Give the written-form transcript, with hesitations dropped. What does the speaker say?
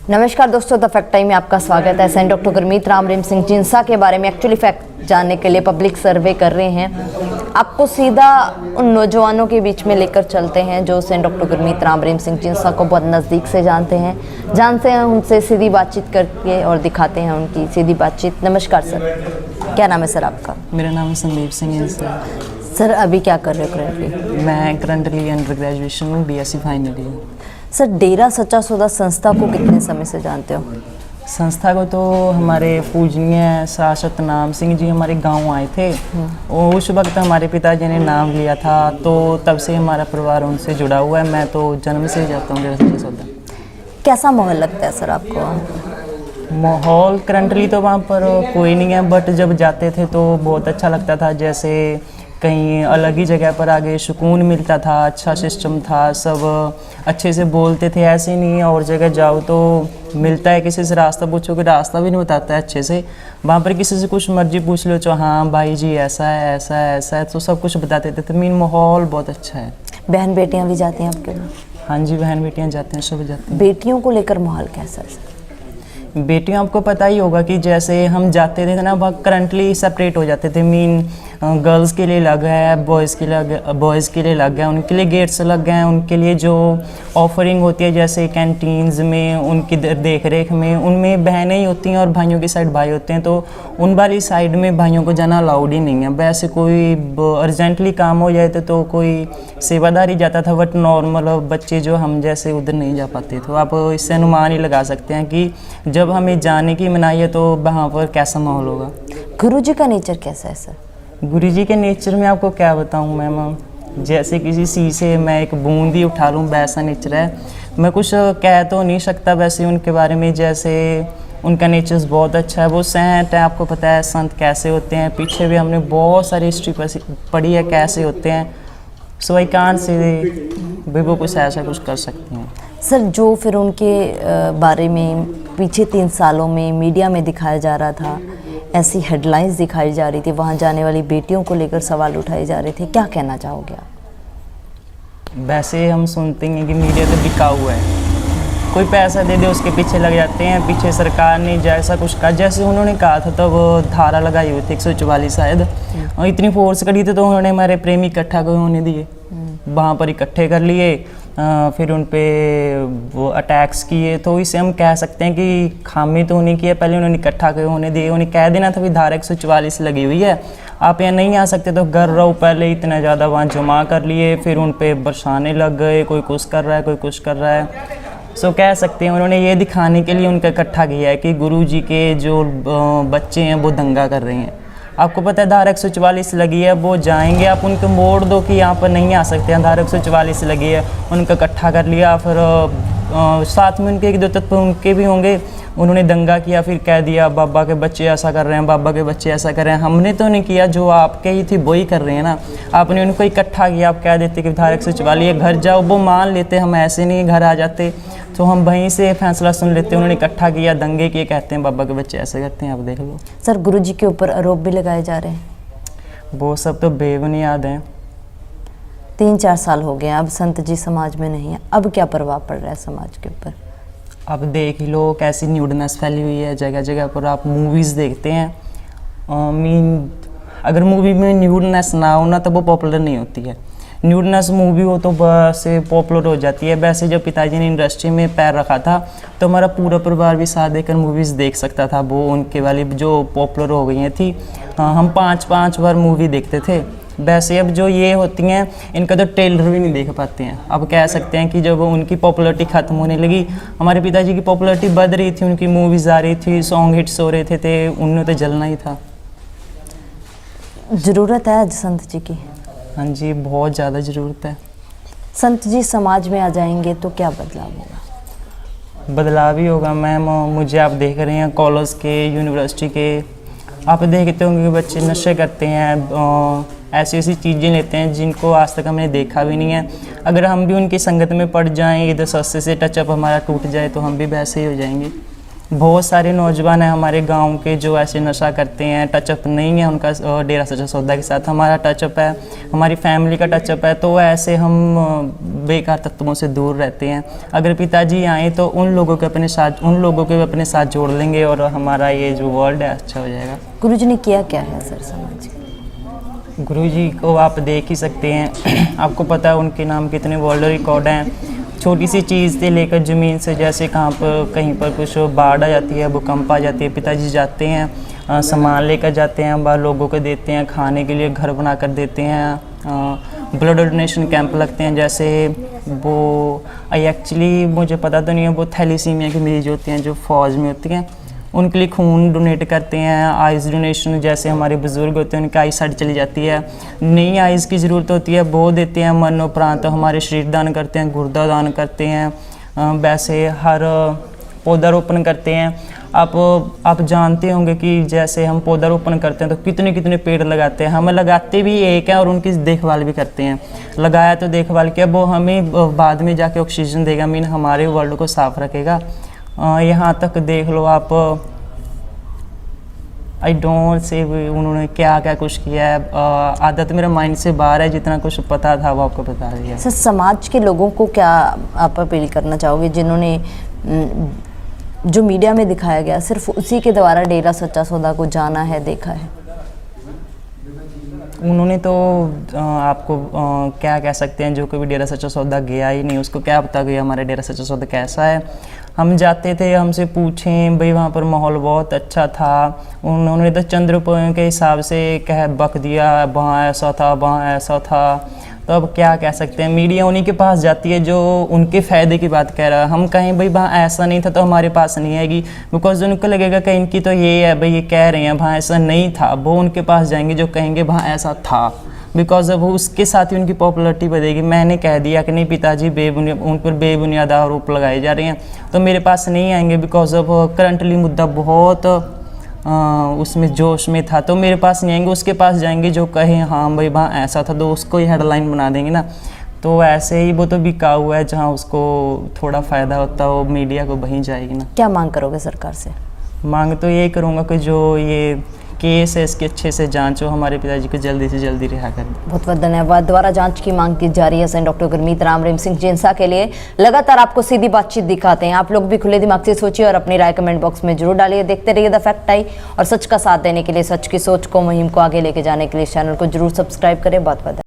नमस्कार दोस्तों, the fact time में आपका स्वागत है। सेंट डॉक्टर गुरमीत राम रहीम सिंह जिंसा के बारे में एक्चुअली फैक्ट जानने के लिए पब्लिक सर्वे कर रहे हैं। आपको सीधा उन नौजवानों के बीच में लेकर चलते हैं जो सेंट डॉक्टर गुरमीत राम रहीम सिंह जिंसा को बहुत नज़दीक से जानते हैं उनसे सीधी बातचीत करके और दिखाते हैं उनकी सीधी बातचीत। नमस्कार सर, क्या नाम है सर आपका? मेरा नाम संदीप सिंह है सर। सर अभी क्या कर रहे हो करंटली? मैं करंटली अंडर ग्रेजुएशन हूँ, BSc फाइनल ईयर। सर डेरा सच्चा सौदा संस्था को कितने समय से जानते हो? संस्था को तो हमारे पूजनीय शासक नाम सिंह जी हमारे गांव आए थे। उस वक्त हमारे पिताजी ने नाम लिया था, तो तब से हमारा परिवार उनसे जुड़ा हुआ है। मैं तो जन्म से ही जाता हूँ डेरा सच्चा सौदा। कैसा माहौल लगता है सर आपको? माहौल करंटली तो वहाँ पर कोई नहीं है, बट जब जाते थे तो बहुत अच्छा लगता था। जैसे कहीं अलग ही जगह पर आगे सुकून मिलता था, अच्छा सिस्टम था, सब अच्छे से बोलते थे। ऐसे नहीं और जगह जाओ तो मिलता है किसी से रास्ता पूछो कि रास्ता भी नहीं बताता है अच्छे से। वहाँ पर किसी से कुछ मर्जी पूछ लो, तो हाँ भाई जी ऐसा है ऐसा है ऐसा है, तो सब कुछ बताते थे। तो मेन माहौल बहुत अच्छा है। बहन बेटियाँ भी जाती हैं आपके यहाँ? हाँ जी, बहन बेटियाँ जाते हैं, सब जाते हैं। बेटियों को लेकर माहौल कैसा है सर? बेटियां आपको पता ही होगा कि जैसे हम जाते थे ना, वह करंटली सेपरेट हो जाते थे। मीन गर्ल्स के लिए अलग है, बॉयज़ के लिए अलग है। उनके लिए गेट्स अलग हैं, उनके लिए जो ऑफरिंग होती है जैसे कैंटीन्स में, उनकी देख रेख में, उनमें बहनें ही होती हैं और भाइयों की साइड भाई होते हैं। तो उन वाली साइड में भाइयों को जाना अलाउड ही नहीं है। वैसे कोई अर्जेंटली काम हो जाए तो कोई सेवादारी जाता था, बट नॉर्मल बच्चे जो हम जैसे उधर नहीं जा पाते। तो आप इससे अनुमान ही लगा सकते हैं कि जब हमें जाने की मनाही है तो वहाँ पर कैसा माहौल होगा। गुरुजी का नेचर कैसा है सर? गुरुजी के नेचर में आपको क्या बताऊँ मैम, जैसे किसी सी से मैं एक बूंद ही उठा लूँ वैसा नेचर है। मैं कुछ कह तो नहीं सकता वैसे उनके बारे में। जैसे उनका नेचर बहुत अच्छा है, वो सेंट है। आपको पता है संत कैसे होते हैं, पीछे भी हमने बहुत सारी हिस्ट्री पढ़ी है कैसे होते हैं। सो आई कांट से भी वो कुछ ऐसा कुछ कर सकते हैं। सर जो फिर उनके बारे में पीछे 3 सालों में मीडिया में दिखाया जा रहा था, ऐसी हेडलाइंस दिखाई जा रही थी, वहाँ जाने वाली बेटियों को लेकर सवाल उठाए जा रहे थे, क्या कहना चाहोगे आप? वैसे हम सुनते हैं कि मीडिया तो बिका हुआ है, कोई पैसा दे दे उसके पीछे लग जाते हैं। पीछे सरकार ने जैसा कुछ कहा, जैसे उन्होंने कहा था तब धारा लगाई हुई थी 144 शायद, और इतनी फोर्स करी थी तो उन्होंने हमारे प्रेमी इकट्ठा होने दिए, वहाँ पर इकट्ठे कर लिए, फिर उन पे वो अटैक्स किए। तो इसे हम कह सकते हैं कि खामी तो उन्हीं की है, पहले उन्होंने इकट्ठा होने दिए। उन्हें कह देना था भी धारा 144 लगी हुई है, आप यहाँ नहीं आ सकते, तो घर रहो। पहले इतना ज़्यादा वहाँ जमा कर लिए, फिर उन पे बरसाने लग गए, कोई कुछ कर रहा है कोई कुछ कर रहा है। सो कह सकते हैं उन्होंने ये दिखाने के लिए उनका इकट्ठा किया है कि गुरुजी के जो बच्चे हैं वो दंगा कर रहे हैं। आपको पता है धारा 144 लगी है, वो जाएंगे, आप उनको मोड़ दो कि यहाँ पर नहीं आ सकते हैं, धारा 144 लगी है। उनका इकट्ठा कर लिया, फिर साथ में उनके 1-2 तत्व उनके भी होंगे, उन्होंने दंगा किया, फिर कह दिया बाबा के बच्चे ऐसा कर रहे हैं, बाबा के बच्चे ऐसा कर रहे हैं। हमने तो नहीं किया, जो आपके ही थी वही कर रहे हैं ना। आपने उनको इकट्ठा किया, आप कह देते कि धारा 144 है, घर जाओ, वो मान लेते, हम ऐसे नहीं घर आ जाते, तो हम वहीं से फैसला सुन लेते। उन्होंने इकट्ठा किया, दंगे किए, कहते हैं बाबा के बच्चे ऐसे करते हैं, आप देख लो। सर गुरुजी के ऊपर आरोप भी लगाए जा रहे हैं, वो सब तो बेबुनियाद हैं। 3-4 साल हो गए, अब संत जी समाज में नहीं है, अब क्या प्रभाव पड़ रहा है समाज के ऊपर? अब देख ही लो कैसी न्यूडनेस फैली हुई है जगह जगह पर। आप मूवीज़ देखते हैं, मीन अगर मूवी में न्यूडनेस ना हो ना तो वो पॉपुलर नहीं होती है। न्यूडनेस मूवी हो तो बस पॉपुलर हो जाती है। वैसे जब पिताजी ने इंडस्ट्री में पैर रखा था तो हमारा पूरा परिवार भी साथ देकर मूवीज़ देख सकता था। वो उनके वाली जो पॉपुलर हो गई थी, हम 5-5 बार मूवी देखते थे। वैसे अब जो ये होती हैं इनका तो ट्रेलर भी नहीं देख पाते हैं। अब कह सकते हैं कि जब उनकी पॉपुलैरिटी ख़त्म होने लगी, हमारे पिताजी की पॉपुलैरिटी बढ़ रही थी, उनकी मूवीज़ आ रही थी, सॉन्ग हिट्स हो रहे थे, उन्हें तो जलना ही था। ज़रूरत है आज संत जी की? हाँ जी, बहुत ज़्यादा ज़रूरत है। संत जी समाज में आ जाएंगे तो क्या बदलाव होगा? बदलाव ही होगा मैम। मुझे आप देख रहे हैं कॉलेज के, यूनिवर्सिटी के, आप देखते होंगे कि बच्चे नशे करते हैं, ऐसी ऐसी चीज़ें लेते हैं जिनको आज तक हमने देखा भी नहीं है। अगर हम भी उनकी संगत में पड़ जाएं, इधर सस्ते से टचअप हमारा टूट जाए तो हम भी वैसे ही हो जाएंगे। बहुत सारे नौजवान हैं हमारे गांव के जो ऐसे नशा करते हैं, टचअप नहीं है उनका डेरा सच्चा सौदा के साथ। हमारा टचअप है, हमारी फैमिली का टचअप है, तो ऐसे हम बेकार तत्वों से दूर रहते हैं। अगर पिताजी आए तो उन लोगों को भी अपने साथ जोड़ लेंगे और हमारा ये जो वर्ल्ड है अच्छा हो जाएगा। गुरुजी ने किया क्या है सर समाज के? गुरुजी को आप देख ही सकते हैं, आपको पता है उनके नाम कितने वर्ल्ड रिकॉर्ड हैं। छोटी सी चीज़ से लेकर ज़मीन से, जैसे कहीं पर कुछ बाढ़ आ जाती है, भूकंप आ जाती है, पिताजी जाते हैं, सामान लेकर जाते हैं, बाहर लोगों को देते हैं, खाने के लिए घर बना कर देते हैं। ब्लड डोनेशन कैंप लगते हैं, जैसे वो एक्चुअली मुझे पता तो नहीं है, वो थैलीसीमिया की मरीज होती हैं जो फ़ौज में होती हैं, उनके लिए खून डोनेट करते हैं। आइज़ डोनेशन, जैसे हमारे बुज़ुर्ग होते हैं उनकी आई साइड चली जाती है, नई आइज़ की ज़रूरत होती है, वो देते हैं। मरणोपरांत तो हमारे शरीर दान करते हैं, गुर्दा दान करते हैं। वैसे हर पौधारोपण करते हैं। आप जानते होंगे कि जैसे हम पौधारोपण करते हैं तो कितने कितने पेड़ लगाते हैं। हम लगाते भी एक हैं और उनकी देखभाल भी करते हैं। लगाया तो देखभाल किया, वो हमें बाद में जाके ऑक्सीजन देगा, मीन हमारे वर्ल्ड को साफ़ रखेगा। यहाँ तक देख लो आप, आई डोंट से उन्होंने क्या क्या कुछ किया है। आदत मेरा माइंड से बाहर है, जितना कुछ पता था वो आपको बता दिया। सर समाज के लोगों को क्या आप अपील करना चाहोगे, जिन्होंने जो मीडिया में दिखाया गया सिर्फ उसी के द्वारा डेरा सच्चा सौदा को जाना है, देखा है? उन्होंने तो आपको क्या कह सकते हैं, जो कभी डेरा सच्चा सौदा गया ही नहीं उसको क्या पता कि हमारा डेरा सच्चा सौदा कैसा है। हम जाते थे, हमसे पूछें भाई वहाँ पर माहौल बहुत अच्छा था। उन्होंने तो चंद रुपयों के हिसाब से कह बक दिया, वहाँ ऐसा था, वहाँ ऐसा था। तो अब क्या कह सकते हैं, मीडिया उन्हीं के पास जाती है जो उनके फ़ायदे की बात कह रहा है। हम कहें भाई वहाँ ऐसा नहीं था तो हमारे पास नहीं आएगी, बिकॉज उनको लगेगा कि इनकी तो ये है भाई, ये कह रहे हैं वहाँ ऐसा नहीं था। वो उनके पास जाएंगे जो कहेंगे वहाँ ऐसा था, बिकॉज अब उसके साथ ही उनकी पॉपुलरिटी बढ़ेगी। मैंने कह दिया कि नहीं पिताजी उन पर बेबुनियाद आरोप लगाए जा रहे हैं, तो मेरे पास नहीं आएंगे, बिकॉज अब करंटली मुद्दा बहुत उसमें जोश में था, तो मेरे पास नहीं आएंगे, उसके पास जाएंगे जो कहें हाँ भाई वहाँ ऐसा था, तो उसको ही हेडलाइन बना देंगे ना। तो ऐसे ही वो तो बिकाऊ है, जहाँ उसको थोड़ा फ़ायदा होता है वो मीडिया को वहीं जाएगी ना। क्या मांग करोगे सरकार से? मांग तो यही करूँगा कि जो ये केस है इसकी अच्छे से जांच हो, हमारे पिताजी को जल्दी से जल्दी रिहा कर दें। बहुत बहुत धन्यवाद। दोबारा जांच की मांग की जा रही है। डॉक्टर गुरमीत राम रहीम सिंह जिंसा के लिए लगातार आपको सीधी बातचीत दिखाते हैं। आप लोग भी खुले दिमाग से सोचिए और अपनी राय कमेंट बॉक्स में जरूर डालिए। देखते रहिए द फैक्ट आई, और सच का साथ देने के लिए, सच की सोच को, मुहिम को आगे लेके जाने के लिए चैनल को जरूर सब्सक्राइब करें। बहुत बहुत